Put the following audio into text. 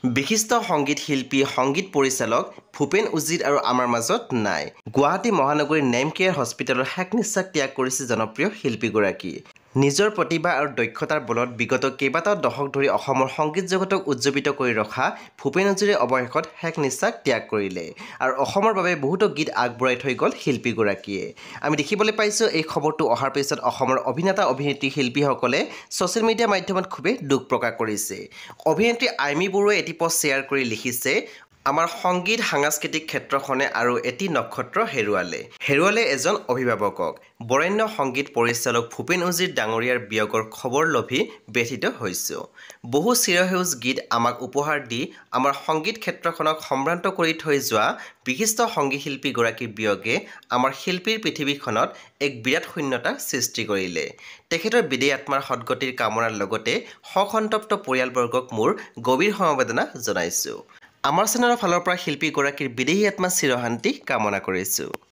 বিশিষ্ট সংগীত শিল্পী সংগীত পৰিচালক ভূপেন উজিত আৰু আমাৰ মাজত নাই। গুৱাহাটী মহানগৰীৰ নেম কেয়াৰ হস্পিটেলৰ শেষ নিশ্বাস ত্যাগ কৰিছে জনপ্ৰিয় শিল্পীগৰাকী। নিজৰ প্ৰতিভা আৰু দক্ষতাৰ বলত বিগত কেইবাটাও দশক ধৰি অসমৰ সংগীত জগতক উজ্জীৱিত কৰি ৰখা ভূপেন উজিৰে অৱশেষত শেষ নিশ্বাস ত্যাগ কৰিলে আৰু অসমৰ বাবে বহুতো গীত আগবঢ়াই থৈ গ'ল শিল্পীগৰাকীয়ে। আমি দেখিবলৈ পাইছোঁ এই খবৰটো অহাৰ পিছত অসমৰ অভিনেতা অভিনেত্ৰী শিল্পীসকলে ছ'চিয়েল মিডিয়া মাধ্যমত খুবেই দুখ প্ৰকাশ কৰিছে। অভিনেত্ৰী আইমী বৰুৱাই এটি পষ্ট শ্বেয়াৰ কৰি লিখিছে, আমাৰ সংগীত সাংস্কৃতিক ক্ষেত্ৰখনে আৰু এটি নক্ষত্ৰ হেৰুৱালে এজন অভিভাৱকক। বৰেণ্য সংগীত পৰিচালক ভূপেন উজিত ডাঙৰীয়াৰ বিয়োগৰ খবৰ লভি ব্যথিত হৈছোঁ। বহু চিৰসেউজ গীত আমাক উপহাৰ দি আমাৰ সংগীত ক্ষেত্ৰখনক সম্ভ্ৰান্ত কৰি থৈ যোৱা বিশিষ্ট সংগীত শিল্পীগৰাকীৰ বিয়োগে আমাৰ শিল্পীৰ পৃথিৱীখনত এক বিৰাট শূন্যতা সৃষ্টি কৰিলে। তেখেতৰ বিদেহী আত্মাৰ সদ্গতিৰ কামনাৰ লগতে শোকসন্তপ্ত পৰিয়ালবৰ্গক মোৰ গভীৰ সমবেদনা জনাইছোঁ। আমাৰ চেনেলৰ ফালৰ পৰা শিল্পীগৰাকীৰ বিদেহী আত্মাৰ চিৰশান্তি কামনা কৰিছোঁ।